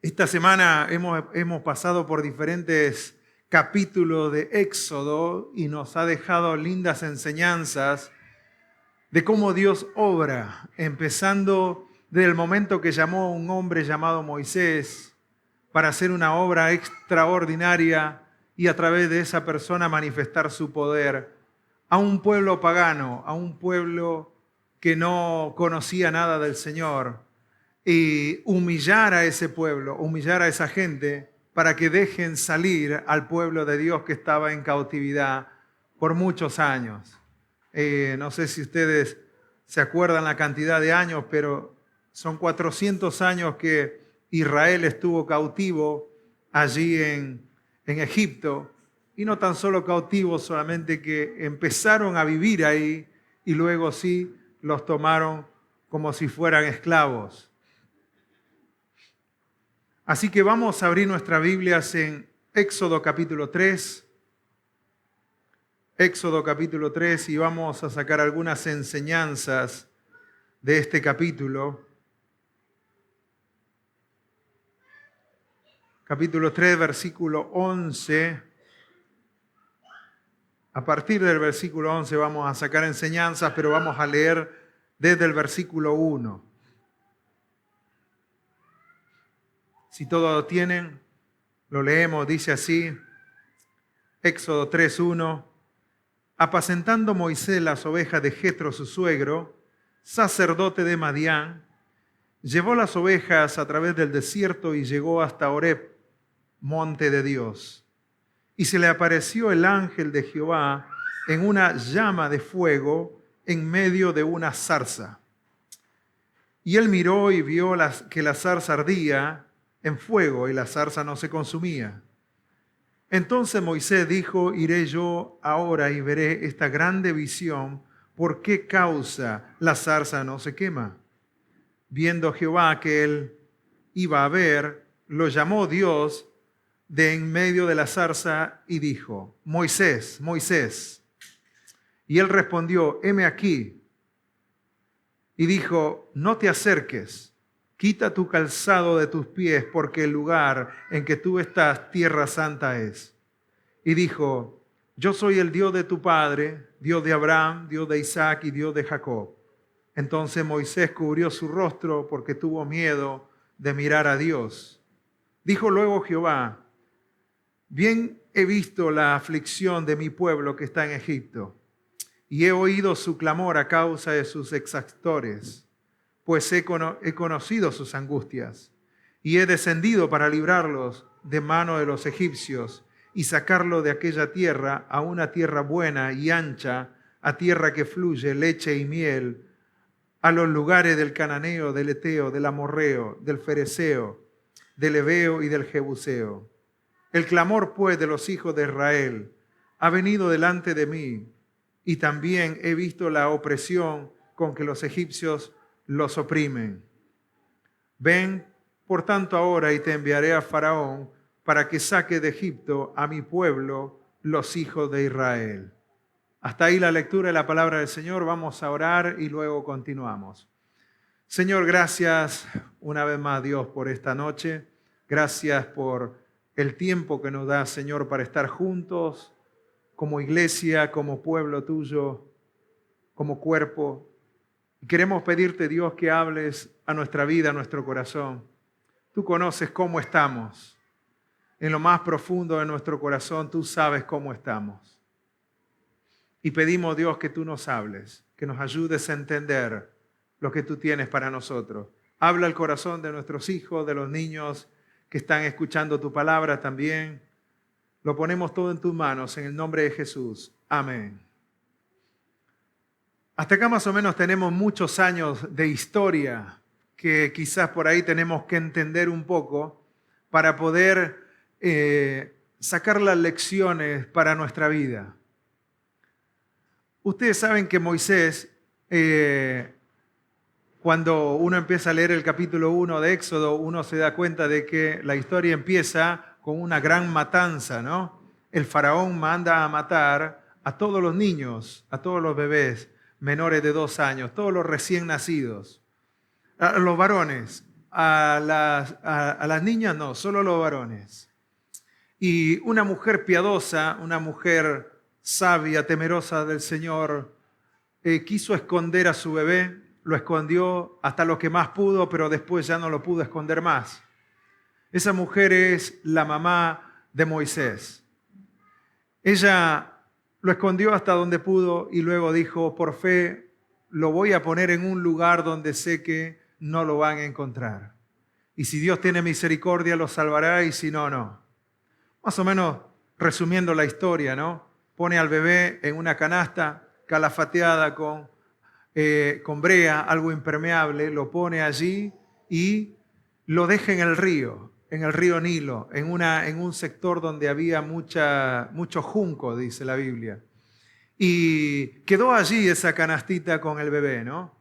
Esta semana hemos pasado por diferentes capítulos de Éxodo y nos ha dejado lindas enseñanzas de cómo Dios obra, empezando desde el momento que llamó a un hombre llamado Moisés para hacer una obra extraordinaria y a través de esa persona manifestar su poder a un pueblo pagano, a un pueblo que no conocía nada del Señor, y humillar a ese pueblo, humillar a esa gente para que dejen salir al pueblo de Dios que estaba en cautividad por muchos años. No sé si ustedes se acuerdan la cantidad de años, pero son 400 años que Israel estuvo cautivo allí en Egipto. Y no tan solo cautivos, solamente que empezaron a vivir ahí y luego sí los tomaron como si fueran esclavos. Así que vamos a abrir nuestras Biblias en Éxodo capítulo 3. Éxodo capítulo 3 y vamos a sacar algunas enseñanzas de este capítulo. Capítulo 3, versículo 11. A partir del versículo 11 vamos a sacar enseñanzas, pero vamos a leer desde el versículo 1. Si todos lo tienen, lo leemos, dice así, Éxodo 3:1. Apacentando Moisés las ovejas de Jetro su suegro, sacerdote de Madián, llevó las ovejas a través del desierto y llegó hasta Horeb, monte de Dios. Y se le apareció el ángel de Jehová en una llama de fuego en medio de una zarza. Y él miró y vio que la zarza ardía en fuego y la zarza no se consumía. Entonces Moisés dijo: iré yo ahora y veré esta grande visión, ¿por qué causa la zarza no se quema? Viendo Jehová que él iba a ver, lo llamó Dios de en medio de la zarza y dijo: Moisés, Moisés. Y él respondió: heme aquí. Y dijo: no te acerques. Quita tu calzado de tus pies, porque el lugar en que tú estás, tierra santa es. Y dijo: yo soy el Dios de tu padre, Dios de Abraham, Dios de Isaac y Dios de Jacob. Entonces Moisés cubrió su rostro porque tuvo miedo de mirar a Dios. Dijo luego Jehová: bien he visto la aflicción de mi pueblo que está en Egipto, y he oído su clamor a causa de sus exactores. Pues he conocido sus angustias, y he descendido para librarlos de mano de los egipcios, y sacarlo de aquella tierra a una tierra buena y ancha, a tierra que fluye leche y miel, a los lugares del cananeo, del eteo, del amorreo, del fereceo, del heveo y del jebuseo. El clamor, pues, de los hijos de Israel ha venido delante de mí, y también he visto la opresión con que los egipcios los oprimen. Ven, por tanto, ahora y te enviaré a Faraón para que saque de Egipto a mi pueblo, los hijos de Israel. Hasta ahí la lectura de la palabra del Señor. Vamos a orar y luego continuamos. Señor, gracias una vez más, Dios, por esta noche. Gracias por el tiempo que nos da, Señor, para estar juntos como iglesia, como pueblo tuyo, como cuerpo. Y queremos pedirte, Dios, que hables a nuestra vida, a nuestro corazón. Tú conoces cómo estamos. En lo más profundo de nuestro corazón, tú sabes cómo estamos. Y pedimos, Dios, que tú nos hables, que nos ayudes a entender lo que tú tienes para nosotros. Habla al corazón de nuestros hijos, de los niños que están escuchando tu palabra también. Lo ponemos todo en tus manos, en el nombre de Jesús. Amén. Hasta acá más o menos tenemos muchos años de historia que quizás por ahí tenemos que entender un poco para poder sacar las lecciones para nuestra vida. Ustedes saben que Moisés, cuando uno empieza a leer el capítulo 1 de Éxodo, uno se da cuenta de que la historia empieza con una gran matanza, ¿no? El faraón manda a matar a todos los niños, a todos los bebés menores de 2 años, todos los recién nacidos, a los varones, a las niñas no, solo a los varones. Y una mujer piadosa, una mujer sabia, temerosa del Señor, quiso esconder a su bebé, lo escondió hasta lo que más pudo, pero después ya no lo pudo esconder más. Esa mujer es la mamá de Moisés. Ella lo escondió hasta donde pudo y luego dijo, por fe, lo voy a poner en un lugar donde sé que no lo van a encontrar. Y si Dios tiene misericordia, lo salvará, y si no, no. Más o menos resumiendo la historia, ¿no? Pone al bebé en una canasta calafateada con brea, algo impermeable, lo pone allí y lo deja en el río Nilo, en un sector donde había mucho junco, dice la Biblia. Y quedó allí esa canastita con el bebé, ¿no?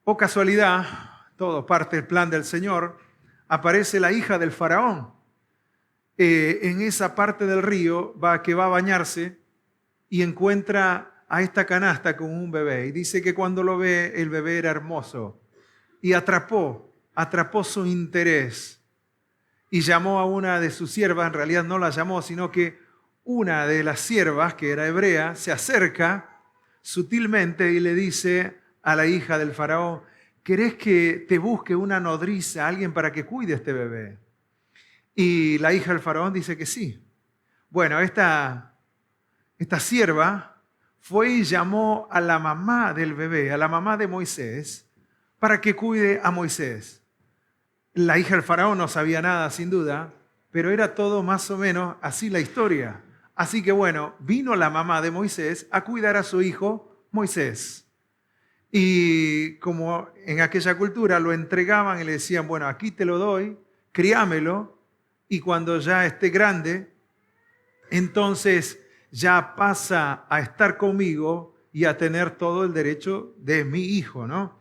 Oh casualidad, todo parte del plan del Señor, aparece la hija del faraón. En esa parte del río que va a bañarse y encuentra a esta canasta con un bebé. Y dice que cuando lo ve, el bebé era hermoso y atrapó su interés. Y llamó a una de sus siervas, en realidad no la llamó, sino que una de las siervas, que era hebrea, se acerca sutilmente y le dice a la hija del faraón, ¿querés que te busque una nodriza, alguien para que cuide a este bebé? Y la hija del faraón dice que sí. Bueno, esta sierva fue y llamó a la mamá del bebé, a la mamá de Moisés, para que cuide a Moisés. La hija del faraón no sabía nada, sin duda, pero era todo más o menos así la historia. Así que bueno, vino la mamá de Moisés a cuidar a su hijo Moisés. Y como en aquella cultura lo entregaban y le decían, bueno, aquí te lo doy, críamelo, y cuando ya esté grande, entonces ya pasa a estar conmigo y a tener todo el derecho de mi hijo, ¿no?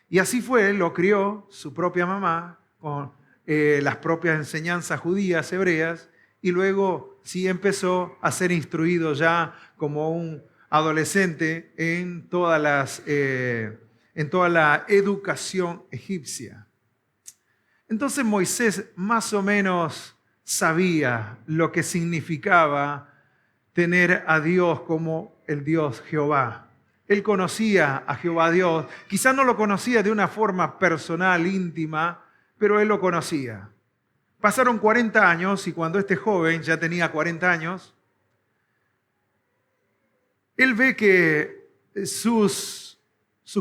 Y así fue, lo crió su propia mamá, con las propias enseñanzas judías, hebreas, y luego sí empezó a ser instruido ya como un adolescente en toda la educación egipcia. Entonces Moisés más o menos sabía lo que significaba tener a Dios como el Dios Jehová. Él conocía a Jehová Dios, quizás no lo conocía de una forma personal, íntima, pero él lo conocía. Pasaron 40 años y cuando este joven ya tenía 40 años, él ve que sus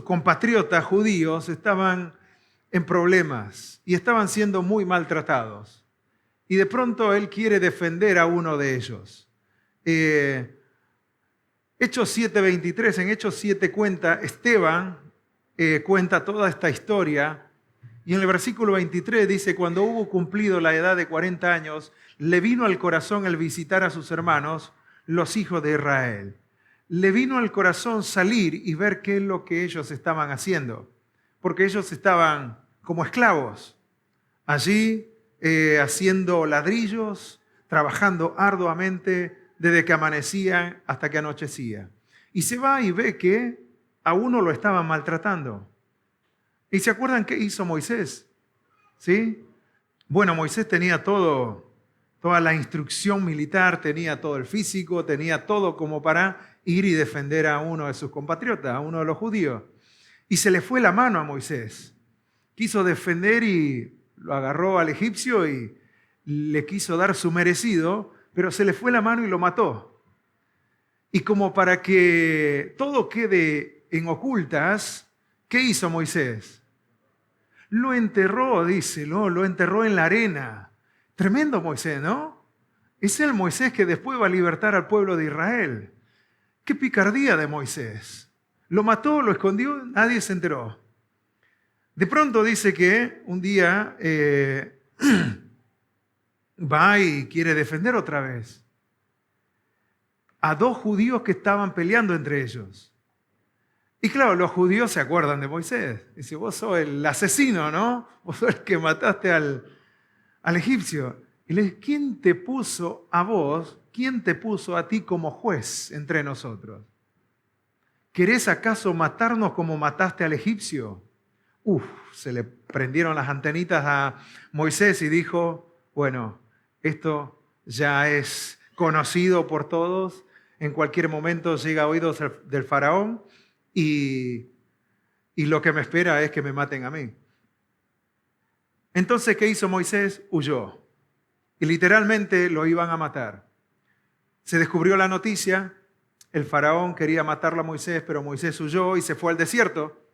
compatriotas judíos estaban en problemas y estaban siendo muy maltratados. Y de pronto él quiere defender a uno de ellos. Hechos 7:23, en Hechos 7 Esteban cuenta toda esta historia. Y en el versículo 23 dice, cuando hubo cumplido la edad de 40 años, le vino al corazón el visitar a sus hermanos, los hijos de Israel. Le vino al corazón salir y ver qué es lo que ellos estaban haciendo, porque ellos estaban como esclavos, allí haciendo ladrillos, trabajando arduamente desde que amanecían hasta que anochecía. Y se va y ve que a uno lo estaban maltratando. ¿Y se acuerdan qué hizo Moisés? ¿Sí? Bueno, Moisés tenía toda la instrucción militar, tenía todo el físico, tenía todo como para ir y defender a uno de sus compatriotas, a uno de los judíos. Y se le fue la mano a Moisés. Quiso defender y lo agarró al egipcio y le quiso dar su merecido, pero se le fue la mano y lo mató. Y como para que todo quede en ocultas, ¿qué hizo Moisés? Lo enterró, dice, lo enterró en la arena. Tremendo Moisés, ¿no? Es el Moisés que después va a libertar al pueblo de Israel. ¡Qué picardía de Moisés! Lo mató, lo escondió, nadie se enteró. De pronto dice que un día va y quiere defender otra vez a dos judíos que estaban peleando entre ellos. Y claro, los judíos se acuerdan de Moisés. Dice, vos sos el asesino, ¿no? Vos sos el que mataste al egipcio. Y le dice, ¿quién te puso a vos? ¿Quién te puso a ti como juez entre nosotros? ¿Querés acaso matarnos como mataste al egipcio? se le prendieron las antenitas a Moisés y dijo, bueno, esto ya es conocido por todos, en cualquier momento llega a oídos del faraón y lo que me espera es que me maten a mí. Entonces, ¿qué hizo Moisés? Huyó. Y literalmente lo iban a matar. Se descubrió la noticia, el faraón quería matarlo a Moisés, pero Moisés huyó y se fue al desierto.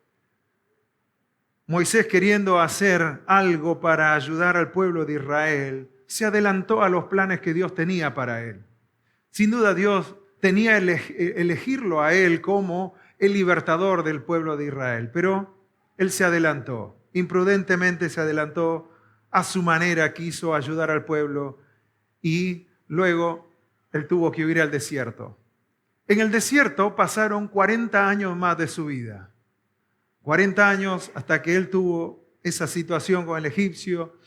Moisés, queriendo hacer algo para ayudar al pueblo de Israel, se adelantó a los planes que Dios tenía para él. Sin duda Dios tenía elegirlo a él como el libertador del pueblo de Israel, pero él se adelantó, imprudentemente se adelantó, a su manera quiso ayudar al pueblo y luego él tuvo que huir al desierto. En el desierto pasaron 40 años más de su vida. 40 años hasta que él tuvo esa situación con el egipcio,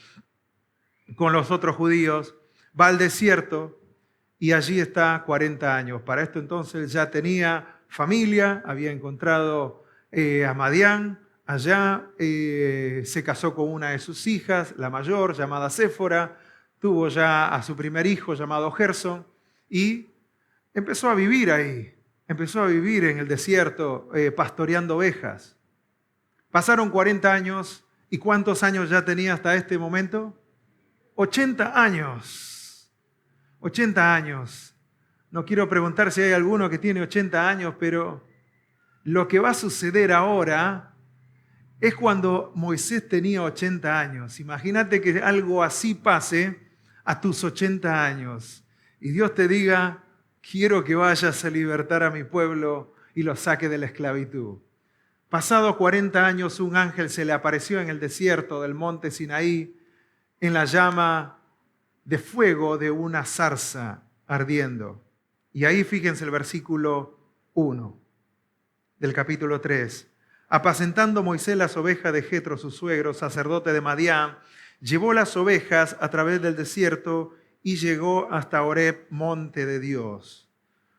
con los otros judíos, va al desierto y allí está 40 años. Para esto entonces ya tenía familia, había encontrado a Madián, allá se casó con una de sus hijas, la mayor, llamada Séfora, tuvo ya a su primer hijo llamado Gersón y empezó a vivir ahí, empezó a vivir en el desierto pastoreando ovejas. Pasaron 40 años, ¿y cuántos años ya tenía hasta este momento? 80 años. 80 años. No quiero preguntar si hay alguno que tiene 80 años, pero lo que va a suceder ahora es cuando Moisés tenía 80 años. Imagínate que algo así pase a tus 80 años y Dios te diga, quiero que vayas a libertar a mi pueblo y lo saque de la esclavitud. Pasados 40 años, un ángel se le apareció en el desierto del monte Sinaí en la llama de fuego de una zarza ardiendo. Y ahí fíjense el versículo 1 del capítulo 3. Apacentando Moisés las ovejas de Jetro, su suegro, sacerdote de Madián, llevó las ovejas a través del desierto y llegó hasta Horeb, monte de Dios.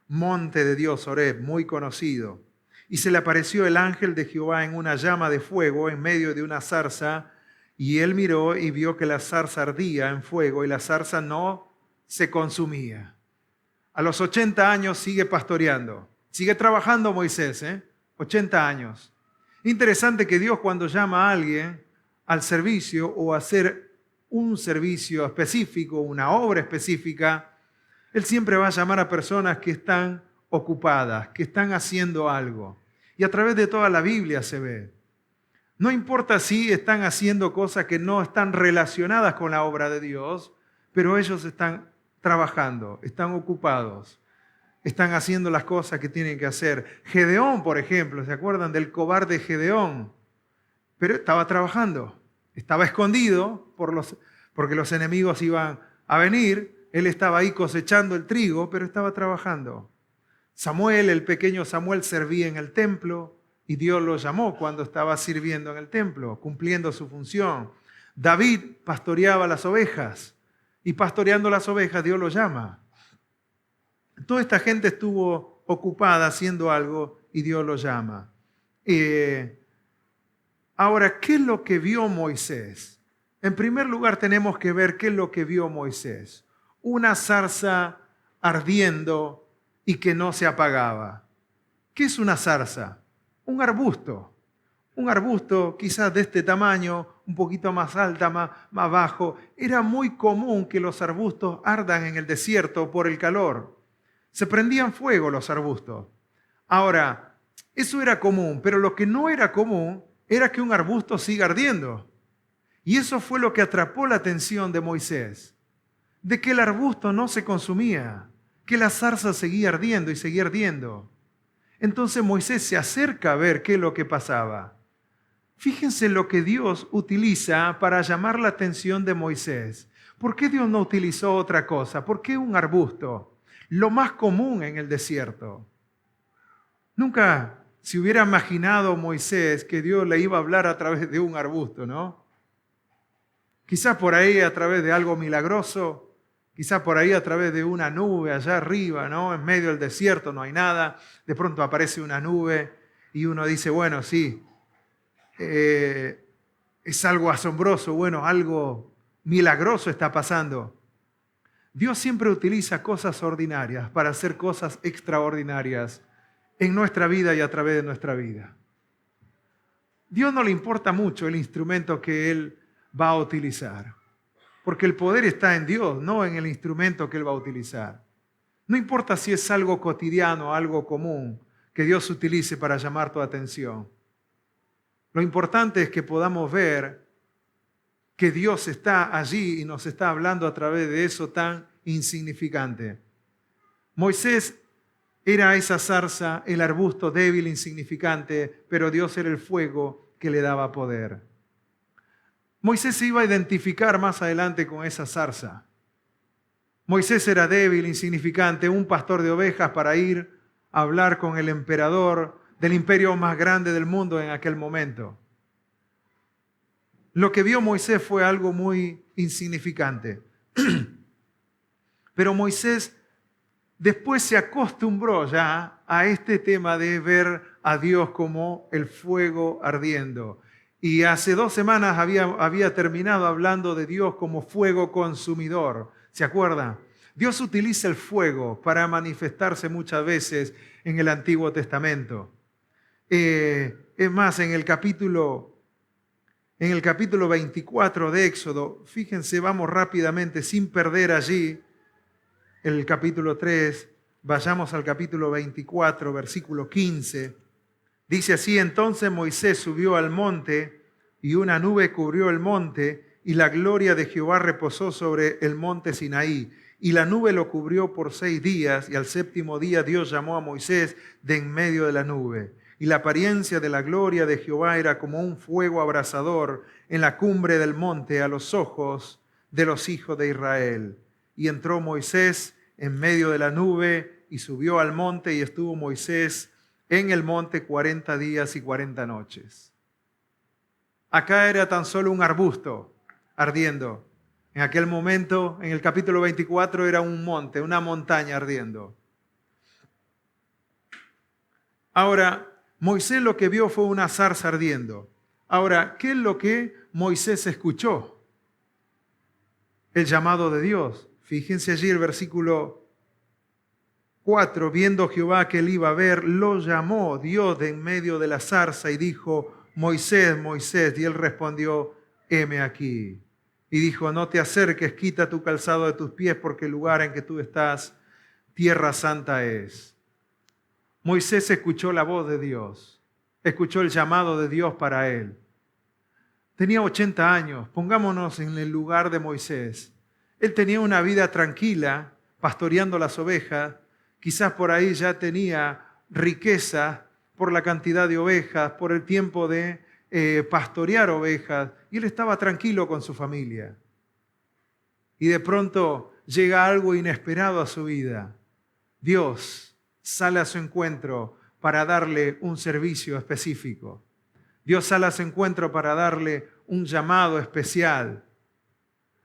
Monte de Dios, Horeb, muy conocido. Y se le apareció el ángel de Jehová en una llama de fuego en medio de una zarza, y él miró y vio que la zarza ardía en fuego y la zarza no se consumía. A los 80 años sigue pastoreando, sigue trabajando Moisés, 80 años. Interesante que Dios cuando llama a alguien al servicio o a hacer un servicio específico, una obra específica, Él siempre va a llamar a personas que están ocupadas, que están haciendo algo. Y a través de toda la Biblia se ve. No importa si están haciendo cosas que no están relacionadas con la obra de Dios, pero ellos están trabajando, están ocupados, están haciendo las cosas que tienen que hacer. Gedeón, por ejemplo, ¿se acuerdan del cobarde Gedeón? Pero estaba trabajando, estaba escondido porque los enemigos iban a venir. Él estaba ahí cosechando el trigo, pero estaba trabajando. Samuel, el pequeño Samuel, servía en el templo y Dios lo llamó cuando estaba sirviendo en el templo, cumpliendo su función. David pastoreaba las ovejas y pastoreando las ovejas Dios lo llama. Toda esta gente estuvo ocupada haciendo algo y Dios lo llama. Ahora, ¿qué es lo que vio Moisés? En primer lugar tenemos que ver qué es lo que vio Moisés. Una zarza ardiendo y que no se apagaba. ¿Qué es una zarza? Un arbusto. Un arbusto quizás de este tamaño, un poquito más alta, más bajo. Era muy común que los arbustos ardan en el desierto por el calor. Se prendían fuego los arbustos. Ahora, eso era común, pero lo que no era común era que un arbusto siga ardiendo. Y eso fue lo que atrapó la atención de Moisés, de que el arbusto no se consumía, que la zarza seguía ardiendo y seguía ardiendo. Entonces Moisés se acerca a ver qué es lo que pasaba. Fíjense lo que Dios utiliza para llamar la atención de Moisés. ¿Por qué Dios no utilizó otra cosa? ¿Por qué un arbusto? Lo más común en el desierto. Nunca se hubiera imaginado Moisés que Dios le iba a hablar a través de un arbusto, ¿no? Quizás por ahí a través de algo milagroso, quizás por ahí a través de una nube allá arriba, ¿no? En medio del desierto no hay nada, de pronto aparece una nube y uno dice, bueno, sí, es algo asombroso, bueno, algo milagroso está pasando. Dios siempre utiliza cosas ordinarias para hacer cosas extraordinarias en nuestra vida y a través de nuestra vida. Dios no le importa mucho el instrumento que Él va a utilizar, porque el poder está en Dios, no en el instrumento que Él va a utilizar. No importa si es algo cotidiano, algo común, que Dios utilice para llamar tu atención. Lo importante es que podamos ver que Dios está allí y nos está hablando a través de eso tan insignificante. Moisés era esa zarza, el arbusto débil, insignificante, pero Dios era el fuego que le daba poder. Moisés se iba a identificar más adelante con esa zarza. Moisés era débil, insignificante, un pastor de ovejas para ir a hablar con el emperador del imperio más grande del mundo en aquel momento. Lo que vio Moisés fue algo muy insignificante. Pero Moisés después se acostumbró ya a este tema de ver a Dios como el fuego ardiendo. Y hace 2 semanas había terminado hablando de Dios como fuego consumidor. ¿Se acuerdan? Dios utiliza el fuego para manifestarse muchas veces en el Antiguo Testamento. Es más, en el capítulo 24 de Éxodo, fíjense, vamos rápidamente, sin perder allí el capítulo 3, vayamos al capítulo 24, versículo 15. Dice así: entonces Moisés subió al monte y una nube cubrió el monte y la gloria de Jehová reposó sobre el monte Sinaí. Y la nube lo cubrió por 6 días y al 7º día Dios llamó a Moisés de en medio de la nube. Y la apariencia de la gloria de Jehová era como un fuego abrasador en la cumbre del monte a los ojos de los hijos de Israel. Y entró Moisés en medio de la nube y subió al monte y estuvo Moisés en el monte 40 días y 40 noches. Acá era tan solo un arbusto ardiendo. En aquel momento, en el capítulo 24, era un monte, una montaña ardiendo. Ahora, Moisés lo que vio fue una zarza ardiendo. Ahora, ¿qué es lo que Moisés escuchó? El llamado de Dios. Fíjense allí el versículo 4. Viendo Jehová que él iba a ver, lo llamó Dios de en medio de la zarza y dijo: Moisés, Moisés. Y él respondió: heme aquí. Y dijo: no te acerques, quita tu calzado de tus pies, porque el lugar en que tú estás, tierra santa es. Moisés escuchó la voz de Dios, escuchó el llamado de Dios para él. Tenía 80 años, pongámonos en el lugar de Moisés. Él tenía una vida tranquila, pastoreando las ovejas, quizás por ahí ya tenía riqueza por la cantidad de ovejas, por el tiempo de pastorear ovejas, y él estaba tranquilo con su familia. Y de pronto llega algo inesperado a su vida. Dios sale a su encuentro para darle un servicio específico. Dios sale a su encuentro para darle un llamado especial.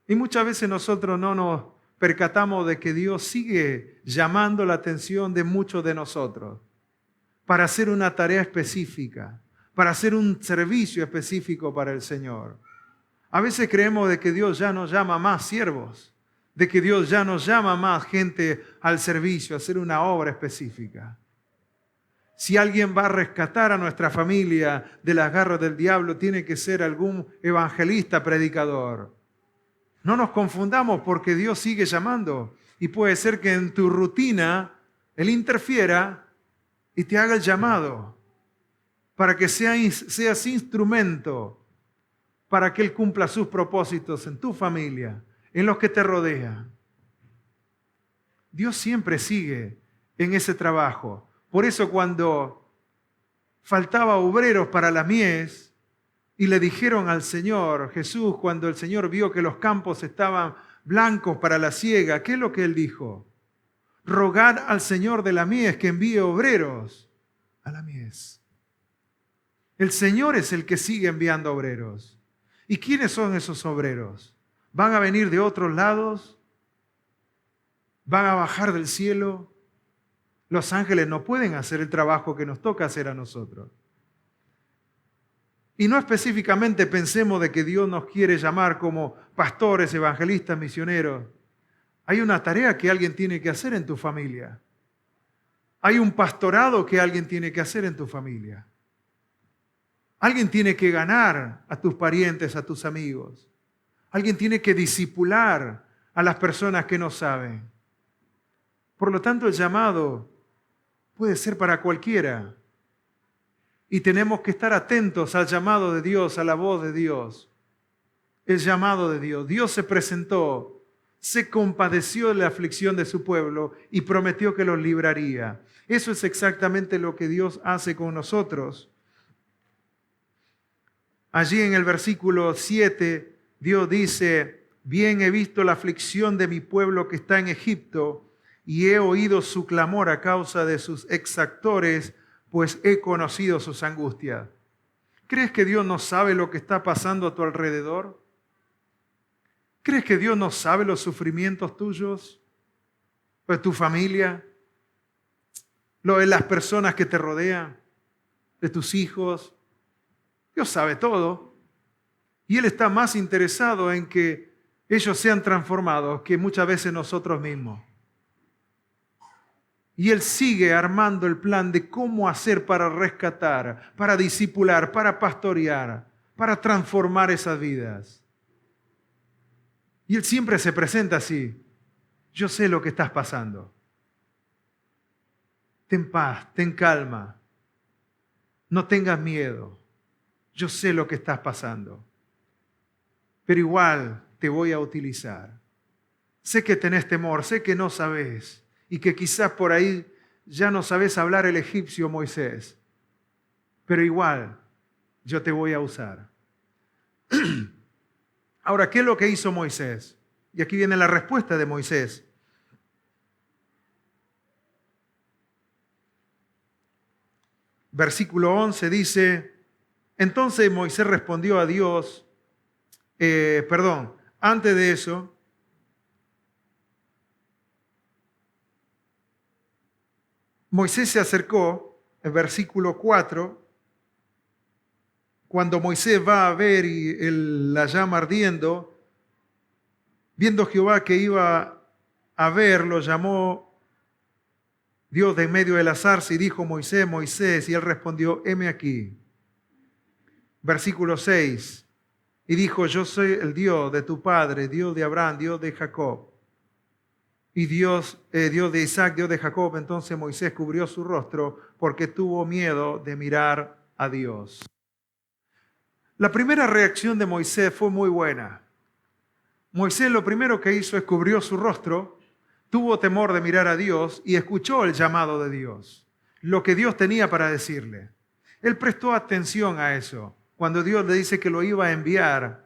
Y muchas veces nosotros no nos percatamos de que Dios sigue llamando la atención de muchos de nosotros para hacer una tarea específica, para hacer un servicio específico para el Señor. A veces creemos de que Dios ya nos llama más siervos, de que Dios ya nos llama más gente al servicio, a hacer una obra específica. Si alguien va a rescatar a nuestra familia de las garras del diablo, tiene que ser algún evangelista, predicador. No nos confundamos, porque Dios sigue llamando y puede ser que en tu rutina Él interfiera y te haga el llamado para que seas instrumento para que Él cumpla sus propósitos en tu familia, en los que te rodean. Dios siempre sigue en ese trabajo. Por eso cuando faltaba obreros para la mies y le dijeron al Señor, Jesús, cuando el Señor vio que los campos estaban blancos para la siega, ¿qué es lo que Él dijo? Rogad al Señor de la mies que envíe obreros a la mies. El Señor es el que sigue enviando obreros. ¿Y quiénes son esos obreros? ¿Van a venir de otros lados? ¿Van a bajar del cielo? Los ángeles no pueden hacer el trabajo que nos toca hacer a nosotros. Y no específicamente pensemos de que Dios nos quiere llamar como pastores, evangelistas, misioneros. Hay una tarea que alguien tiene que hacer en tu familia. Hay un pastorado que alguien tiene que hacer en tu familia. Alguien tiene que ganar a tus parientes, a tus amigos. Alguien tiene que discipular a las personas que no saben. Por lo tanto, el llamado puede ser para cualquiera. Y tenemos que estar atentos al llamado de Dios, a la voz de Dios. El llamado de Dios. Dios se presentó, se compadeció de la aflicción de su pueblo y prometió que los libraría. Eso es exactamente lo que Dios hace con nosotros. Allí en el versículo 7, Dios dice, bien he visto la aflicción de mi pueblo que está en Egipto y he oído su clamor a causa de sus exactores, pues he conocido sus angustias. ¿Crees que Dios no sabe lo que está pasando a tu alrededor? ¿Crees que Dios no sabe los sufrimientos tuyos, de tu familia, lo de las personas que te rodean, de tus hijos? Dios sabe todo. Y Él está más interesado en que ellos sean transformados que muchas veces nosotros mismos. Y Él sigue armando el plan de cómo hacer para rescatar, para discipular, para pastorear, para transformar esas vidas. Y Él siempre se presenta así. Yo sé lo que estás pasando. Ten paz, ten calma. No tengas miedo. Yo sé lo que estás pasando. Pero igual te voy a utilizar. Sé que tenés temor, sé que no sabés. Y que quizás por ahí ya no sabes hablar el egipcio, Moisés. Pero igual, yo te voy a usar. Ahora, ¿qué es lo que hizo Moisés? Y aquí viene la respuesta de Moisés. Versículo 11 dice, entonces Moisés respondió a Dios, antes de eso, Moisés se acercó, en versículo 4, cuando Moisés va a ver la llama ardiendo, viendo Jehová que iba a ver, lo llamó Dios de en medio de la zarza y dijo, Moisés, Moisés, y él respondió, heme aquí. Versículo 6, y dijo, yo soy el Dios de tu padre, Dios de Abraham, Dios de Jacob. Y Dios de Isaac, Dios de Jacob. Entonces Moisés cubrió su rostro porque tuvo miedo de mirar a Dios. La primera reacción de Moisés fue muy buena. Moisés lo primero que hizo es cubrió su rostro, tuvo temor de mirar a Dios y escuchó el llamado de Dios, lo que Dios tenía para decirle. Él prestó atención a eso, cuando Dios le dice que lo iba a enviar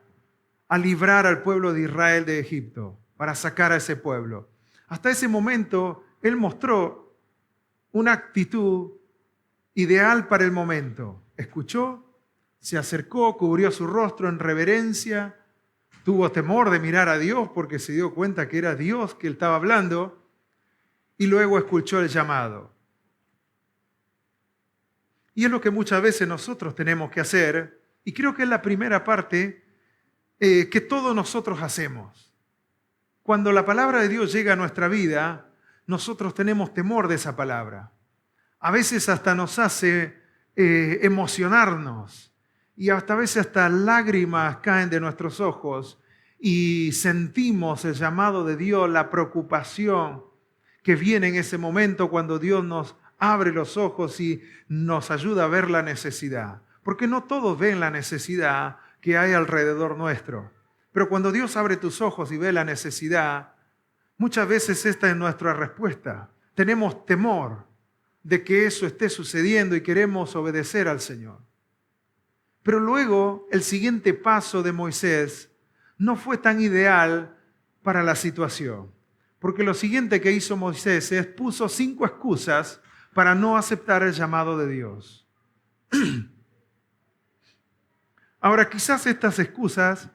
a librar al pueblo de Israel de Egipto, para sacar a ese pueblo. Hasta ese momento, Él mostró una actitud ideal para el momento. Escuchó, se acercó, cubrió su rostro en reverencia, tuvo temor de mirar a Dios porque se dio cuenta que era Dios que Él estaba hablando y luego escuchó el llamado. Y es lo que muchas veces nosotros tenemos que hacer y creo que es la primera parte que todos nosotros hacemos. Cuando la palabra de Dios llega a nuestra vida, nosotros tenemos temor de esa palabra. A veces hasta nos hace emocionarnos y hasta a veces hasta lágrimas caen de nuestros ojos y sentimos el llamado de Dios, la preocupación que viene en ese momento cuando Dios nos abre los ojos y nos ayuda a ver la necesidad. Porque no todos ven la necesidad que hay alrededor nuestro. Pero cuando Dios abre tus ojos y ve la necesidad, muchas veces esta es nuestra respuesta. Tenemos temor de que eso esté sucediendo y queremos obedecer al Señor. Pero luego el siguiente paso de Moisés no fue tan ideal para la situación. Porque lo siguiente que hizo Moisés es puso 5 excusas para no aceptar el llamado de Dios. Ahora, quizás estas excusas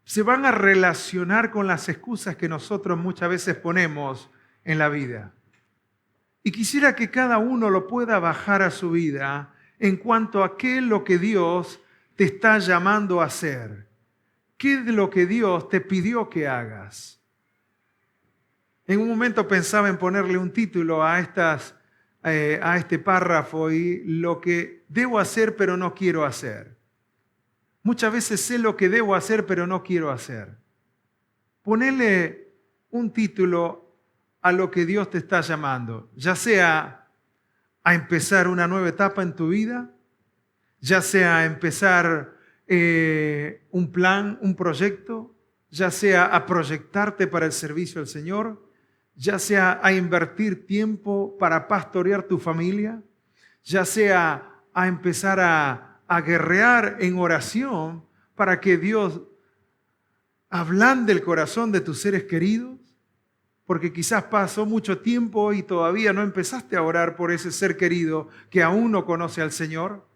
se van a relacionar con las excusas que nosotros muchas veces ponemos en la vida. Y quisiera que cada uno lo pueda bajar a su vida en cuanto a qué es lo que Dios te está llamando a hacer? ¿Qué es lo que Dios te pidió que hagas? En un momento pensaba en ponerle un título a este párrafo y lo que debo hacer pero no quiero hacer. Muchas veces sé lo que debo hacer pero no quiero hacer. Ponele un título a lo que Dios te está llamando, ya sea a empezar una nueva etapa en tu vida, ya sea a empezar un plan, un proyecto, ya sea a proyectarte para el servicio al Señor, ya sea a invertir tiempo para pastorear tu familia, ya sea a empezar a guerrear en oración para que Dios ablande el corazón de tus seres queridos, porque quizás pasó mucho tiempo y todavía no empezaste a orar por ese ser querido que aún no conoce al Señor.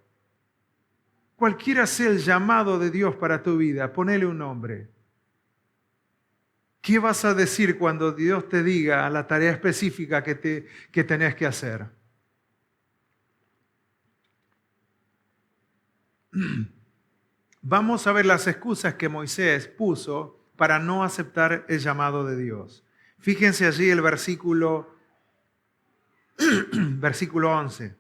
Cualquiera sea el llamado de Dios para tu vida, ponele un nombre. ¿Qué vas a decir cuando Dios te diga la tarea específica que tenés que hacer? Vamos a ver las excusas que Moisés puso para no aceptar el llamado de Dios. Fíjense allí el versículo 11.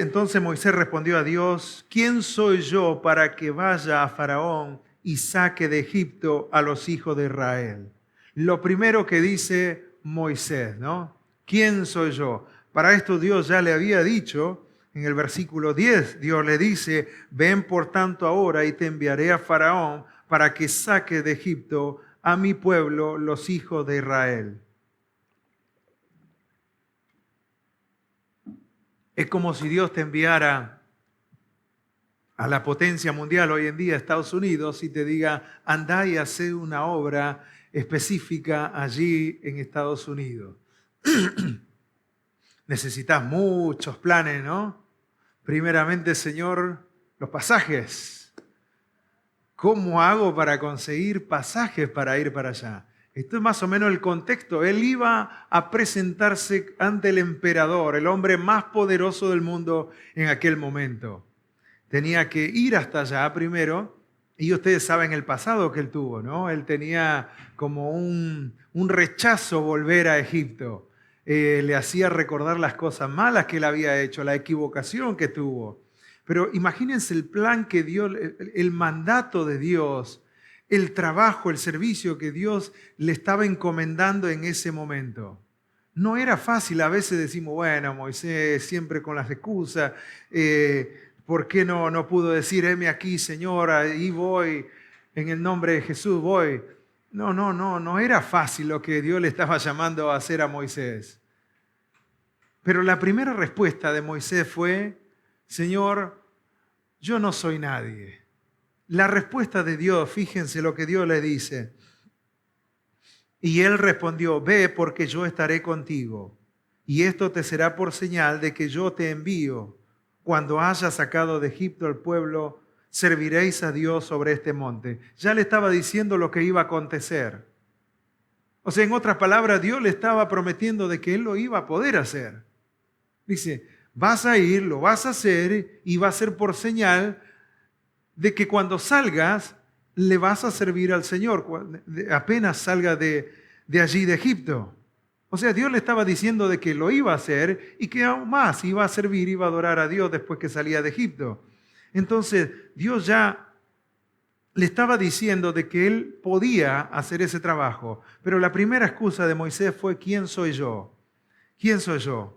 Entonces Moisés respondió a Dios: ¿quién soy yo para que vaya a Faraón y saque de Egipto a los hijos de Israel? Lo primero que dice Moisés, ¿no? ¿Quién soy yo? Para esto Dios ya le había dicho en el versículo 10, Dios le dice: ven por tanto ahora y te enviaré a Faraón para que saque de Egipto a mi pueblo, los hijos de Israel. Es como si Dios te enviara a la potencia mundial hoy en día, Estados Unidos, y te diga: andá y hacé una obra específica allí en Estados Unidos. Necesitas muchos planes, ¿no? Primeramente, Señor, los pasajes. ¿Cómo hago para conseguir pasajes para ir para allá? Esto es más o menos el contexto. Él iba a presentarse ante el emperador, el hombre más poderoso del mundo en aquel momento. Tenía que ir hasta allá primero, y ustedes saben el pasado que él tuvo, ¿no? Él tenía como un rechazo volver a Egipto. Le hacía recordar las cosas malas que él había hecho, la equivocación que tuvo. Pero imagínense el plan que dio, el mandato de Dios, el trabajo, el servicio que Dios le estaba encomendando en ese momento. No era fácil, a veces decimos: bueno, Moisés siempre con las excusas, ¿por qué no pudo decir: heme aquí, Señor, ahí voy, en el nombre de Jesús voy? No era fácil lo que Dios le estaba llamando a hacer a Moisés. Pero la primera respuesta de Moisés fue: Señor, yo no soy nadie. La respuesta de Dios, fíjense lo que Dios le dice. Y él respondió: ve, porque yo estaré contigo, y esto te será por señal de que yo te envío. Cuando hayas sacado de Egipto al pueblo, serviréis a Dios sobre este monte. Ya le estaba diciendo lo que iba a acontecer. O sea, en otras palabras, Dios le estaba prometiendo de que él lo iba a poder hacer. Dice: vas a ir, lo vas a hacer, y va a ser por señal de que cuando salgas le vas a servir al Señor, apenas salga de allí de Egipto. O sea, Dios le estaba diciendo de que lo iba a hacer y que aún más iba a servir, iba a adorar a Dios después que salía de Egipto. Entonces, Dios ya le estaba diciendo de que él podía hacer ese trabajo. Pero la primera excusa de Moisés fue: ¿quién soy yo? ¿Quién soy yo?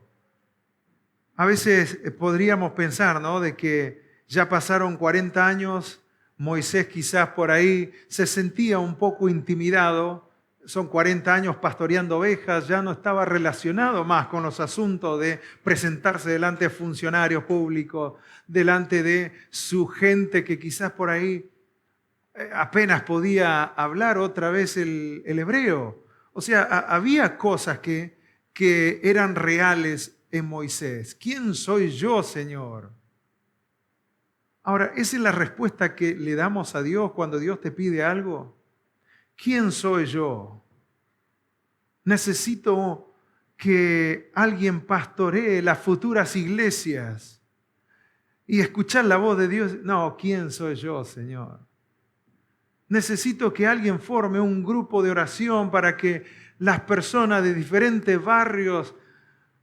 A veces podríamos pensar, ¿no?, de que ya pasaron 40 años, Moisés quizás por ahí se sentía un poco intimidado. Son 40 años pastoreando ovejas, ya no estaba relacionado más con los asuntos de presentarse delante de funcionarios públicos, delante de su gente que quizás por ahí apenas podía hablar otra vez el hebreo. O sea, había cosas que eran reales en Moisés. ¿Quién soy yo, Señor? Ahora, esa es la respuesta que le damos a Dios cuando Dios te pide algo. ¿Quién soy yo? Necesito que alguien pastoree las futuras iglesias y escuchar la voz de Dios. No, ¿quién soy yo, Señor? Necesito que alguien forme un grupo de oración para que las personas de diferentes barrios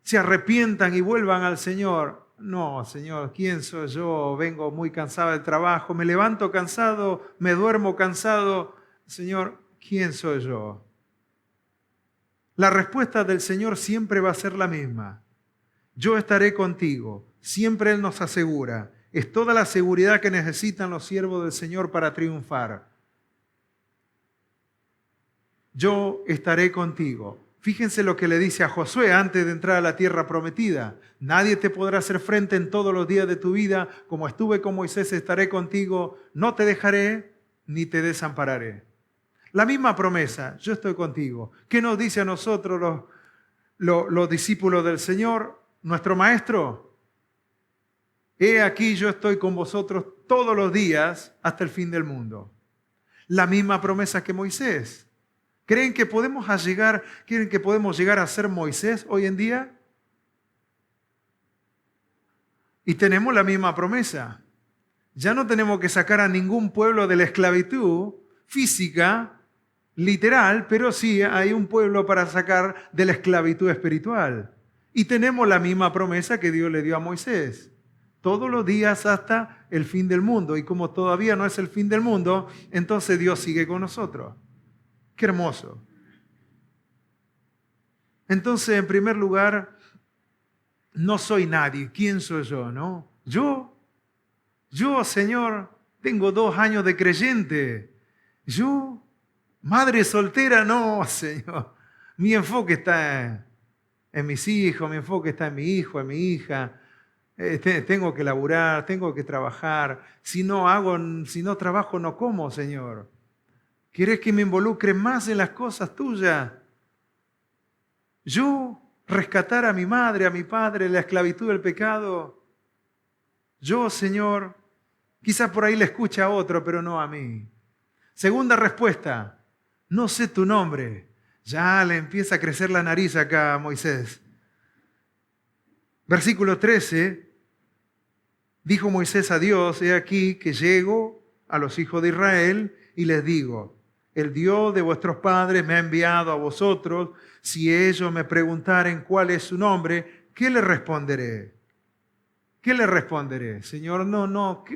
se arrepientan y vuelvan al Señor. No, Señor, ¿quién soy yo? Vengo muy cansado del trabajo, me levanto cansado, me duermo cansado. Señor, ¿quién soy yo? La respuesta del Señor siempre va a ser la misma. Yo estaré contigo. Siempre Él nos asegura. Es toda la seguridad que necesitan los siervos del Señor para triunfar. Yo estaré contigo. Fíjense lo que le dice a Josué antes de entrar a la tierra prometida. Nadie te podrá hacer frente en todos los días de tu vida. Como estuve con Moisés, estaré contigo. No te dejaré ni te desampararé. La misma promesa, yo estoy contigo. ¿Qué nos dice a nosotros los discípulos del Señor? Nuestro Maestro. He aquí yo estoy con vosotros todos los días hasta el fin del mundo. La misma promesa que Moisés. ¿Creen que podemos llegar a ser Moisés hoy en día? Y tenemos la misma promesa. Ya no tenemos que sacar a ningún pueblo de la esclavitud física, literal, pero sí hay un pueblo para sacar de la esclavitud espiritual. Y tenemos la misma promesa que Dios le dio a Moisés. Todos los días hasta el fin del mundo. Y como todavía no es el fin del mundo, entonces Dios sigue con nosotros. Qué hermoso. Entonces, en primer lugar, no soy nadie. ¿Quién soy yo, no? Yo, Señor, tengo 2 años de creyente. Yo, madre soltera, no, Señor. Mi enfoque está en mis hijos, mi enfoque está en mi hijo, en mi hija. Tengo que laburar, tengo que trabajar. Si no trabajo, no como, Señor. ¿Quieres que me involucre más en las cosas tuyas? Yo rescatar a mi madre, a mi padre de la esclavitud del pecado. Yo, Señor, quizás por ahí le escucha a otro, pero no a mí. Segunda respuesta, no sé tu nombre. Ya le empieza a crecer la nariz acá a Moisés. Versículo 13, dijo Moisés a Dios, he aquí que llego a los hijos de Israel y les digo, el Dios de vuestros padres me ha enviado a vosotros. Si ellos me preguntaren cuál es su nombre, ¿qué le responderé? ¿Qué le responderé? Señor,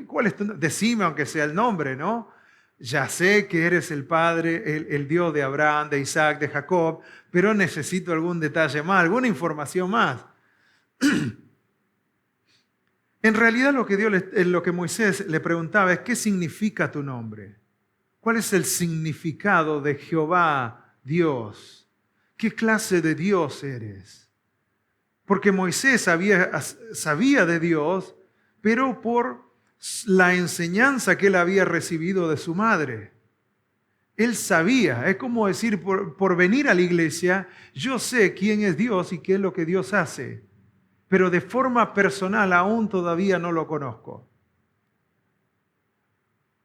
¿cuál es tu nombre? Decime aunque sea el nombre, ¿no? Ya sé que eres el Padre, el Dios de Abraham, de Isaac, de Jacob, pero necesito algún detalle más, alguna información más. En realidad lo que Moisés le preguntaba es, ¿qué significa tu nombre? ¿Cuál es el significado de Jehová, Dios? ¿Qué clase de Dios eres? Porque Moisés sabía de Dios, pero por la enseñanza que él había recibido de su madre. Él sabía, es como decir, por venir a la iglesia, yo sé quién es Dios y qué es lo que Dios hace, pero de forma personal aún todavía no lo conozco.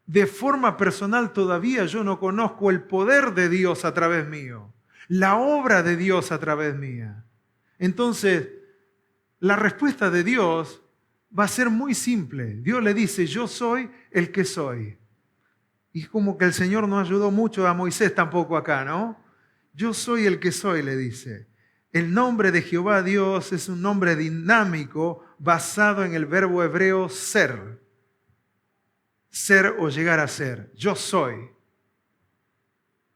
De forma personal todavía yo no conozco el poder de Dios a través mío, la obra de Dios a través mía. Entonces, la respuesta de Dios va a ser muy simple. Dios le dice, yo soy el que soy. Y es como que el Señor no ayudó mucho a Moisés tampoco acá, ¿no? Yo soy el que soy, le dice. El nombre de Jehová Dios es un nombre dinámico basado en el verbo hebreo ser. Ser o llegar a ser. Yo soy.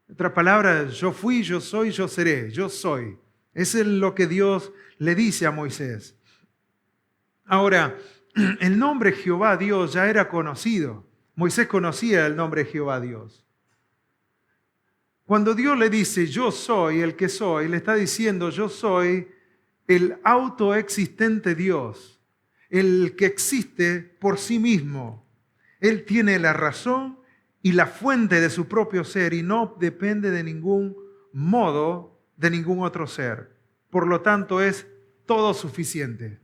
En otras palabras, yo fui, yo soy, yo seré. Yo soy. Eso es lo que Dios le dice a Moisés. Ahora, el nombre Jehová Dios ya era conocido. Moisés conocía el nombre Jehová Dios. Cuando Dios le dice, yo soy el que soy, le está diciendo, yo soy el autoexistente Dios, el que existe por sí mismo. Él tiene la razón y la fuente de su propio ser y no depende de ningún modo de ningún otro ser. Por lo tanto, es todo suficiente.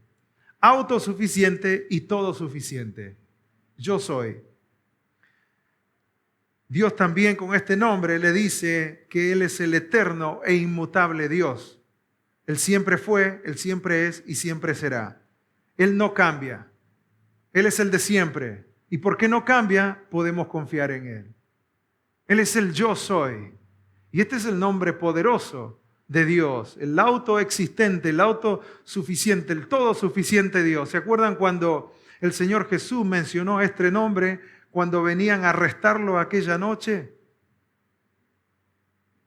Autosuficiente y todo suficiente. Yo soy. Dios también con este nombre le dice que Él es el eterno e inmutable Dios. Él siempre fue, Él siempre es y siempre será. Él no cambia. Él es el de siempre. Y porque no cambia, podemos confiar en Él. Él es el yo soy. Y este es el nombre poderoso de Dios, el autoexistente, el autosuficiente, el todo suficiente Dios. ¿Se acuerdan cuando el Señor Jesús mencionó este nombre cuando venían a arrestarlo aquella noche?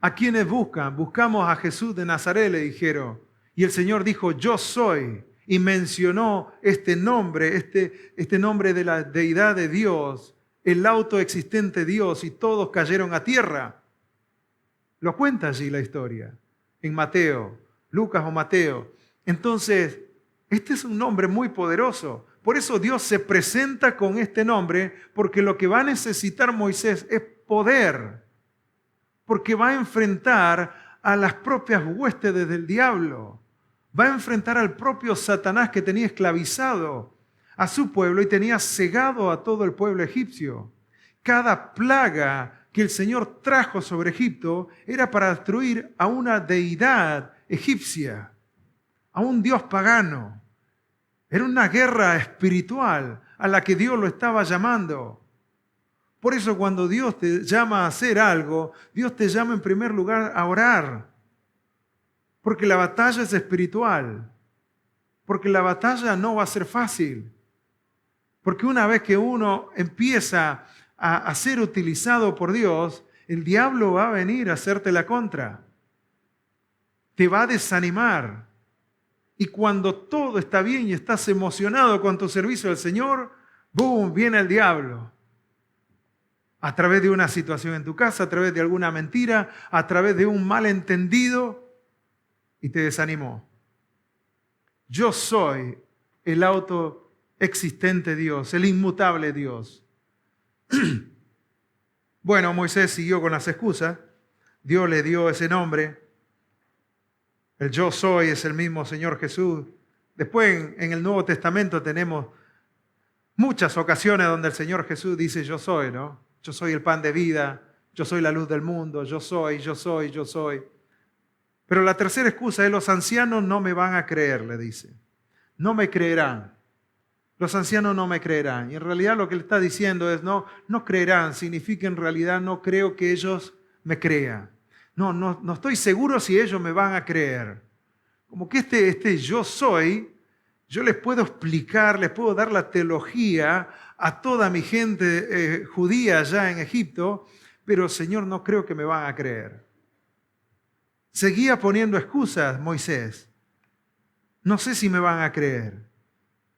¿A quiénes buscan? Buscamos a Jesús de Nazaret, le dijeron. Y el Señor dijo, yo soy. Y mencionó este nombre, este nombre de la deidad de Dios, el autoexistente Dios, y todos cayeron a tierra. Lo cuenta allí la historia, en Mateo, Lucas o Mateo. Entonces, este es un nombre muy poderoso. Por eso Dios se presenta con este nombre, porque lo que va a necesitar Moisés es poder. Porque va a enfrentar a las propias huestes del diablo. Va a enfrentar al propio Satanás que tenía esclavizado a su pueblo y tenía cegado a todo el pueblo egipcio. Cada plaga que el Señor trajo sobre Egipto era para destruir a una deidad egipcia, a un dios pagano. Era una guerra espiritual a la que Dios lo estaba llamando. Por eso cuando Dios te llama a hacer algo, Dios te llama en primer lugar a orar. Porque la batalla es espiritual. Porque la batalla no va a ser fácil. Porque una vez que uno empieza a ser utilizado por Dios, el diablo va a venir a hacerte la contra. Te va a desanimar. Y cuando todo está bien y estás emocionado con tu servicio al Señor, ¡boom!, viene el diablo. A través de una situación en tu casa, a través de alguna mentira, a través de un malentendido, y te desanimó. Yo soy el autoexistente Dios, el inmutable Dios. Bueno, Moisés siguió con las excusas. Dios le dio ese nombre. El yo soy es el mismo Señor Jesús. Después en el Nuevo Testamento tenemos muchas ocasiones donde el Señor Jesús dice yo soy, ¿no? Yo soy el pan de vida, yo soy la luz del mundo, yo soy, yo soy, yo soy. Pero la tercera excusa es los ancianos no me van a creer, le dice. No me creerán. Los ancianos no me creerán. Y en realidad lo que le está diciendo es no creerán. Significa en realidad no creo que ellos me crean. No estoy seguro si ellos me van a creer. Como que este yo soy, yo les puedo explicar, les puedo dar la teología a toda mi gente judía allá en Egipto, pero Señor, no creo que me van a creer. Seguía poniendo excusas Moisés. No sé si me van a creer.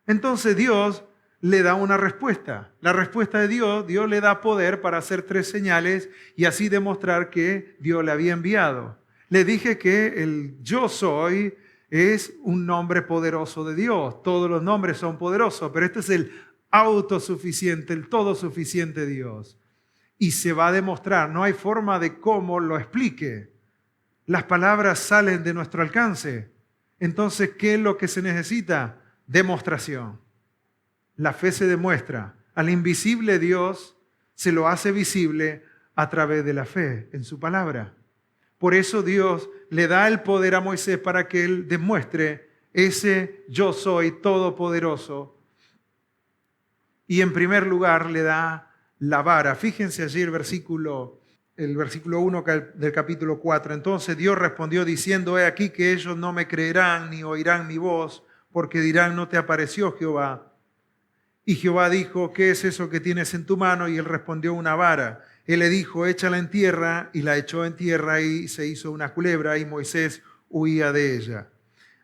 Entonces Dios le da una respuesta. La respuesta de Dios le da poder para hacer 3 señales y así demostrar que Dios le había enviado. Le dije que el yo soy es un nombre poderoso de Dios. Todos los nombres son poderosos, pero este es el autosuficiente, el todo suficiente Dios. Y se va a demostrar, no hay forma de cómo lo explique. Las palabras salen de nuestro alcance. Entonces, ¿qué es lo que se necesita? Demostración. La fe se demuestra. Al invisible Dios se lo hace visible a través de la fe en su palabra. Por eso Dios le da el poder a Moisés para que él demuestre ese yo soy todopoderoso. Y en primer lugar le da la vara. Fíjense allí el versículo 1 del capítulo 4. Entonces Dios respondió diciendo, he aquí que ellos no me creerán ni oirán mi voz, porque dirán, no te apareció Jehová. Y Jehová dijo, ¿qué es eso que tienes en tu mano? Y él respondió, una vara. Él le dijo, échala en tierra, y la echó en tierra y se hizo una culebra, y Moisés huía de ella.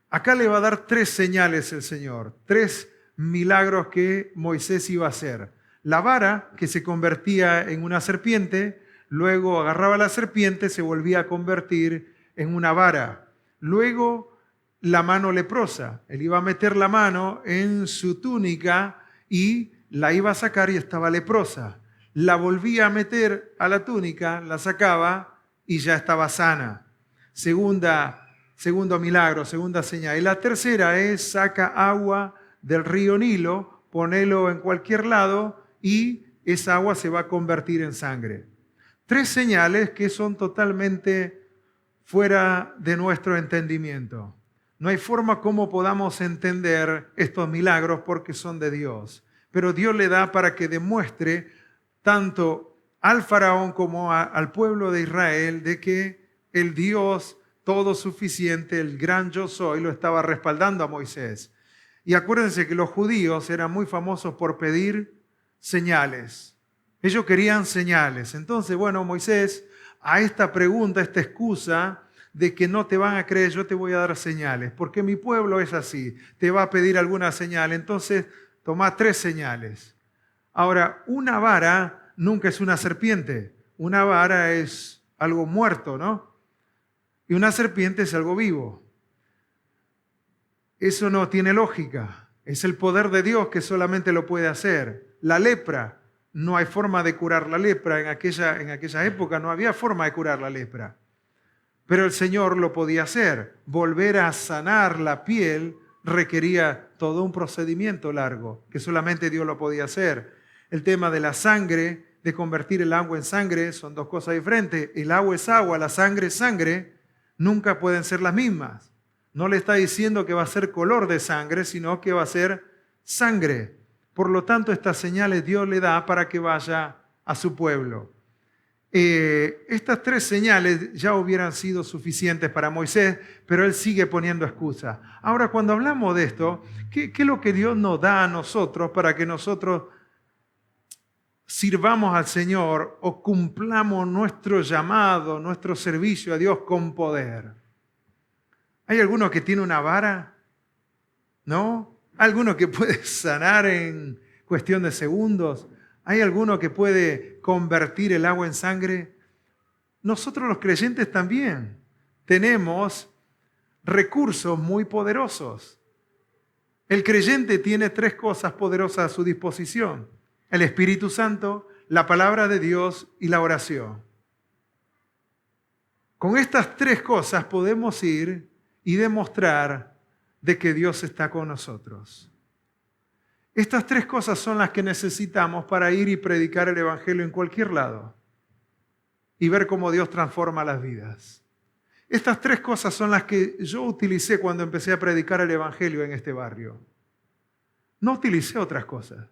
Acá le va a dar 3 señales el Señor, 3 milagros que Moisés iba a hacer. La vara, que se convertía en una serpiente, luego agarraba la serpiente, se volvía a convertir en una vara. Luego la mano leprosa, él iba a meter la mano en su túnica y la iba a sacar y estaba leprosa. La volvía a meter a la túnica, la sacaba y ya estaba sana. Segundo milagro, segunda señal. Y la tercera es saca agua del río Nilo, ponelo en cualquier lado y esa agua se va a convertir en sangre. 3 señales que son totalmente fuera de nuestro entendimiento. No hay forma como podamos entender estos milagros porque son de Dios. Pero Dios le da para que demuestre tanto al faraón como al pueblo de Israel de que el Dios todo suficiente, el gran yo soy, lo estaba respaldando a Moisés. Y acuérdense que los judíos eran muy famosos por pedir señales. Ellos querían señales. Entonces, bueno, Moisés, a esta pregunta, a esta excusa de que no te van a creer, yo te voy a dar señales, porque mi pueblo es así, te va a pedir alguna señal. Entonces, toma 3 señales. Ahora, una vara nunca es una serpiente. Una vara es algo muerto, ¿no? Y una serpiente es algo vivo. Eso no tiene lógica. Es el poder de Dios que solamente lo puede hacer. La lepra, no hay forma de curar la lepra. En aquella época no había forma de curar la lepra. Pero el Señor lo podía hacer. Volver a sanar la piel requería todo un procedimiento largo, que solamente Dios lo podía hacer. El tema de la sangre, de convertir el agua en sangre, son 2 cosas diferentes. El agua es agua, la sangre es sangre. Nunca pueden ser las mismas. No le está diciendo que va a ser color de sangre, sino que va a ser sangre. Por lo tanto, estas señales Dios le da para que vaya a su pueblo. Estas 3 señales ya hubieran sido suficientes para Moisés, pero él sigue poniendo excusas. Ahora, cuando hablamos de esto, ¿qué es lo que Dios nos da a nosotros para que nosotros sirvamos al Señor o cumplamos nuestro llamado, nuestro servicio a Dios con poder? ¿Hay alguno que tiene una vara? ¿No? ¿Alguno que puede sanar en cuestión de segundos? ¿Hay alguno que puede convertir el agua en sangre? Nosotros los creyentes también tenemos recursos muy poderosos. El creyente tiene 3 cosas poderosas a su disposición: el Espíritu Santo, la palabra de Dios y la oración. Con estas 3 cosas podemos ir y demostrar de que Dios está con nosotros. Estas 3 cosas son las que necesitamos para ir y predicar el Evangelio en cualquier lado y ver cómo Dios transforma las vidas. Estas 3 cosas son las que yo utilicé cuando empecé a predicar el Evangelio en este barrio. No utilicé otras cosas.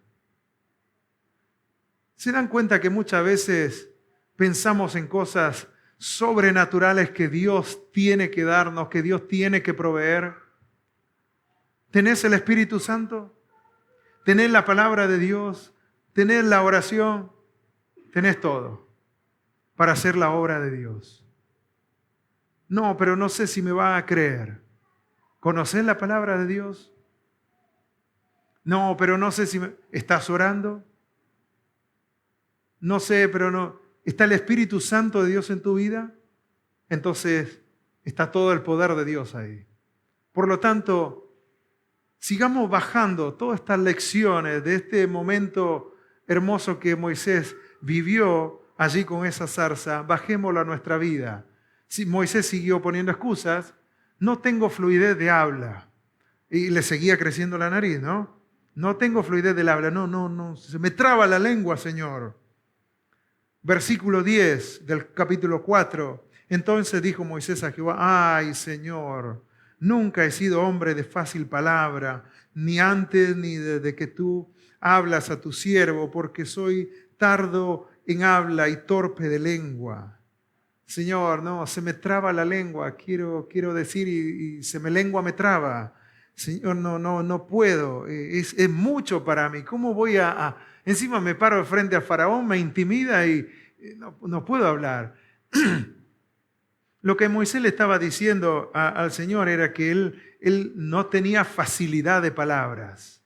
¿Se dan cuenta que muchas veces pensamos en cosas sobrenaturales que Dios tiene que darnos, que Dios tiene que proveer? ¿Tenés el Espíritu Santo? ¿Tenés la palabra de Dios? ¿Tenés la oración? Tenés todo para hacer la obra de Dios. No, pero no sé si me va a creer. ¿Conocés la palabra de Dios? No, pero no sé si ¿estás orando? No sé, pero no. ¿Está el Espíritu Santo de Dios en tu vida? Entonces está todo el poder de Dios ahí. Por lo tanto, sigamos bajando todas estas lecciones de este momento hermoso que Moisés vivió allí con esa zarza, bajémoslo a nuestra vida. Si Moisés siguió poniendo excusas, no tengo fluidez de habla. Y le seguía creciendo la nariz, ¿no? No tengo fluidez del habla, no, se me traba la lengua, Señor. Versículo 10 del capítulo 4. Entonces dijo Moisés a Jehová: ay, Señor, nunca he sido hombre de fácil palabra, ni antes ni desde que tú hablas a tu siervo, porque soy tardo en habla y torpe de lengua. Señor, no, se me traba la lengua, quiero decir y se me lengua me traba. Señor, no puedo, es mucho para mí. ¿Cómo voy a...? Encima me paro frente a Faraón, me intimida y no puedo hablar. Lo que Moisés le estaba diciendo al Señor era que él no tenía facilidad de palabras.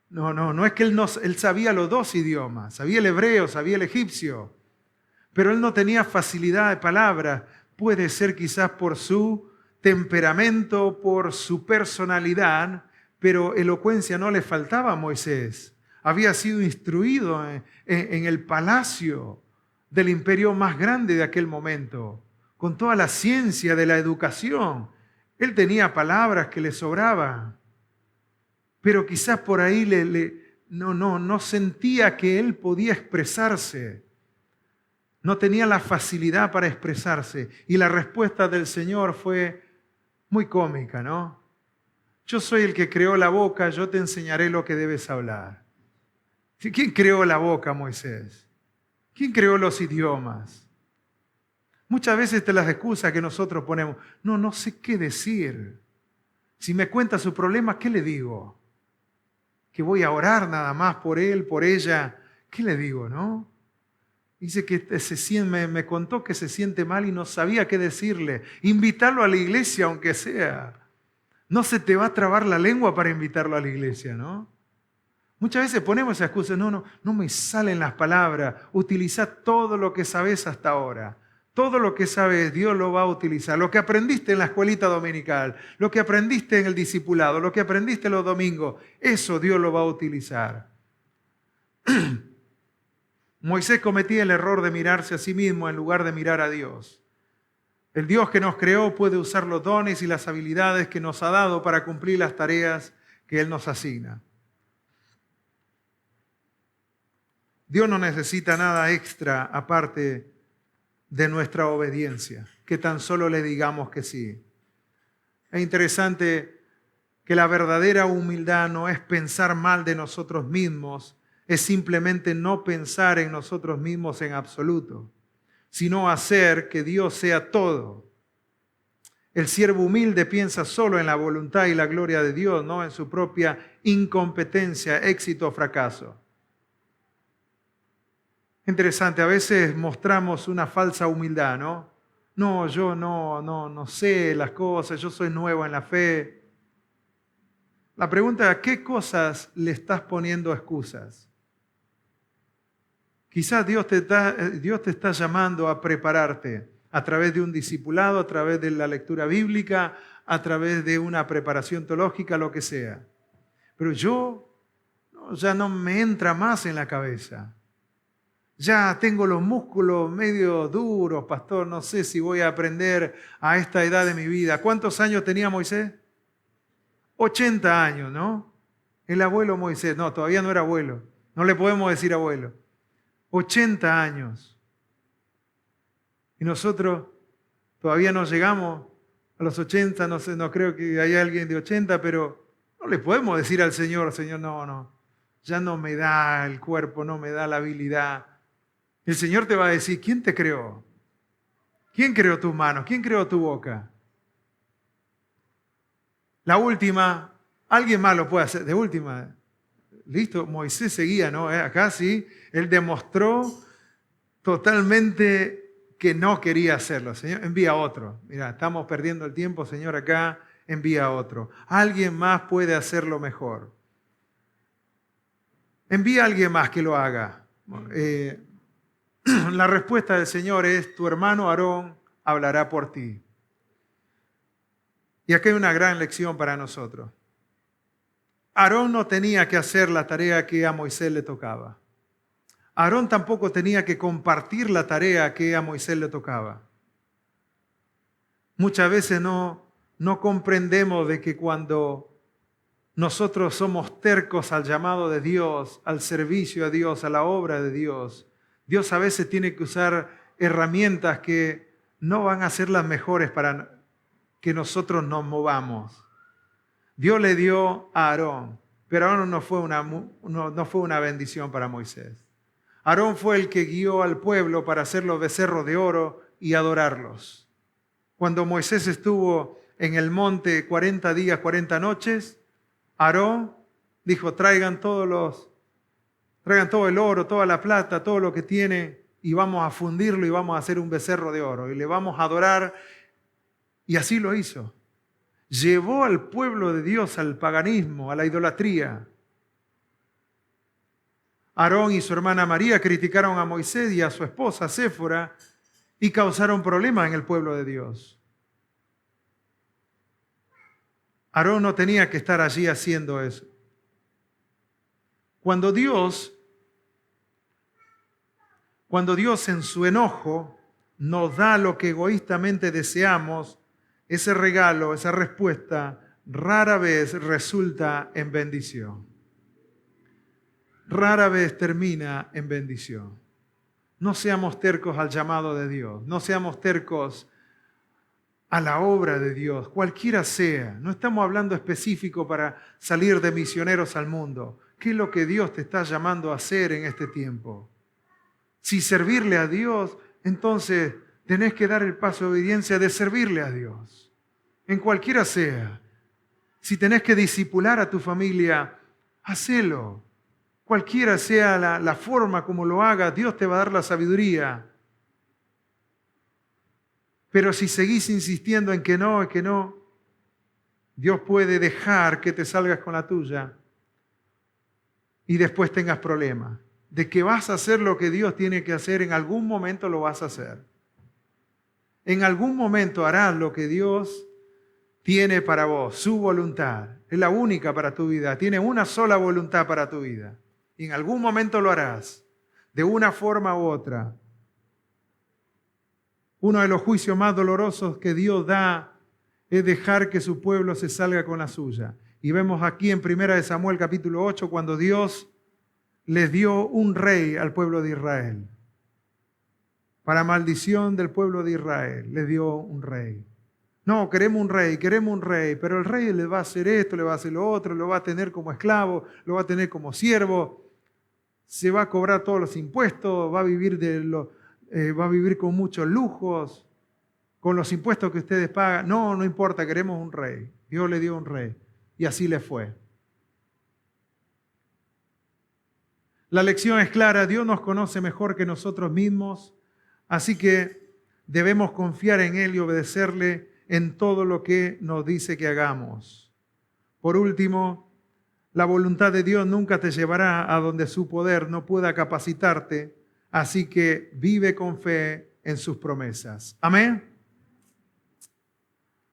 No es que él sabía los 2 idiomas, sabía el hebreo, sabía el egipcio, pero él no tenía facilidad de palabras. Puede ser quizás por su temperamento, por su personalidad, pero elocuencia no le faltaba a Moisés. Había sido instruido en el palacio del imperio más grande de aquel momento, con toda la ciencia de la educación. Él tenía palabras que le sobraban, pero quizás por ahí no sentía que él podía expresarse. No tenía la facilidad para expresarse. Y la respuesta del Señor fue: Muy cómica, ¿no? Yo soy el que creó la boca, yo te enseñaré lo que debes hablar. ¿Quién creó la boca, Moisés? ¿Quién creó los idiomas? Muchas veces las excusas que nosotros ponemos, no sé qué decir. Si me cuenta su problema, ¿qué le digo? Que voy a orar nada más por él, por ella. ¿Qué le digo, no? Dice que me contó que se siente mal y no sabía qué decirle. Invitarlo a la iglesia, aunque sea. No se te va a trabar la lengua para invitarlo a la iglesia, ¿no? Muchas veces ponemos esa excusa, no me salen las palabras. Utiliza todo lo que sabes hasta ahora. Todo lo que sabes, Dios lo va a utilizar. Lo que aprendiste en la escuelita dominical, lo que aprendiste en el discipulado, lo que aprendiste los domingos, eso Dios lo va a utilizar. Moisés cometía el error de mirarse a sí mismo en lugar de mirar a Dios. El Dios que nos creó puede usar los dones y las habilidades que nos ha dado para cumplir las tareas que Él nos asigna. Dios no necesita nada extra aparte de nuestra obediencia, que tan solo le digamos que sí. Es interesante que la verdadera humildad no es pensar mal de nosotros mismos, es simplemente no pensar en nosotros mismos en absoluto, sino hacer que Dios sea todo. El siervo humilde piensa solo en la voluntad y la gloria de Dios, no en su propia incompetencia, éxito o fracaso. Interesante, a veces mostramos una falsa humildad, ¿no? No, yo no sé las cosas, yo soy nuevo en la fe. La pregunta es, ¿a qué cosas le estás poniendo excusas? Quizás Dios te está llamando a prepararte a través de un discipulado, a través de la lectura bíblica, a través de una preparación teológica, lo que sea. Pero ya no me entra más en la cabeza. Ya tengo los músculos medio duros, pastor, no sé si voy a aprender a esta edad de mi vida. ¿Cuántos años tenía Moisés? 80 años, ¿no? El abuelo Moisés, no, todavía no era abuelo. No le podemos decir abuelo. 80 años. Y nosotros todavía no llegamos a los 80, no sé, no creo que haya alguien de 80, pero no le podemos decir al Señor, no, ya no me da el cuerpo, no me da la habilidad. El Señor te va a decir, ¿quién te creó? ¿Quién creó tus manos? ¿Quién creó tu boca? La última, alguien más lo puede hacer. De última, listo, Moisés seguía, ¿no? Acá sí, él demostró totalmente que no quería hacerlo. Señor, envía a otro. Mira, estamos perdiendo el tiempo, Señor, acá, envía a otro. Alguien más puede hacerlo mejor. Envía a alguien más que lo haga. La respuesta del Señor es, tu hermano Aarón hablará por ti. Y aquí hay una gran lección para nosotros. Aarón no tenía que hacer la tarea que a Moisés le tocaba. Aarón tampoco tenía que compartir la tarea que a Moisés le tocaba. Muchas veces no comprendemos de que cuando nosotros somos tercos al llamado de Dios, al servicio a Dios, a la obra de Dios, Dios a veces tiene que usar herramientas que no van a ser las mejores para que nosotros nos movamos. Dios le dio a Aarón, pero Aarón no fue una bendición para Moisés. Aarón fue el que guió al pueblo para hacer los becerros de oro y adorarlos. Cuando Moisés estuvo en el monte 40 días, 40 noches, Aarón dijo, traigan todo el oro, toda la plata, todo lo que tiene y vamos a fundirlo y vamos a hacer un becerro de oro y le vamos a adorar. Y así lo hizo. Llevó al pueblo de Dios al paganismo, a la idolatría. Aarón y su hermana María criticaron a Moisés y a su esposa Séfora y causaron problemas en el pueblo de Dios. Aarón no tenía que estar allí haciendo eso. Cuando Dios en su enojo nos da lo que egoístamente deseamos, ese regalo, esa respuesta, rara vez resulta en bendición. Rara vez termina en bendición. No seamos tercos al llamado de Dios. No seamos tercos a la obra de Dios, cualquiera sea. No estamos hablando específico para salir de misioneros al mundo. ¿Qué es lo que Dios te está llamando a hacer en este tiempo? Si servirle a Dios, entonces tenés que dar el paso de obediencia de servirle a Dios, en cualquiera sea. Si tenés que discipular a tu familia, hacelo. Cualquiera sea la forma como lo hagas, Dios te va a dar la sabiduría. Pero si seguís insistiendo en que no, Dios puede dejar que te salgas con la tuya y después tengas problemas. De que vas a hacer lo que Dios tiene que hacer, en algún momento lo vas a hacer. En algún momento harás lo que Dios tiene para vos, su voluntad. Es la única para tu vida. Tiene una sola voluntad para tu vida. Y en algún momento lo harás, de una forma u otra. Uno de los juicios más dolorosos que Dios da es dejar que su pueblo se salga con la suya. Y vemos aquí en 1 Samuel capítulo 8, cuando Dios les dio un rey al pueblo de Israel. Para maldición del pueblo de Israel, les dio un rey. No, queremos un rey, pero el rey le va a hacer esto, le va a hacer lo otro, lo va a tener como esclavo, lo va a tener como siervo, se va a cobrar todos los impuestos, va a vivir con muchos lujos, con los impuestos que ustedes pagan. No, no importa, queremos un rey. Dios le dio un rey y así le fue. La lección es clara, Dios nos conoce mejor que nosotros mismos, así que debemos confiar en Él y obedecerle en todo lo que nos dice que hagamos. Por último, la voluntad de Dios nunca te llevará a donde su poder no pueda capacitarte, así que vive con fe en sus promesas. Amén.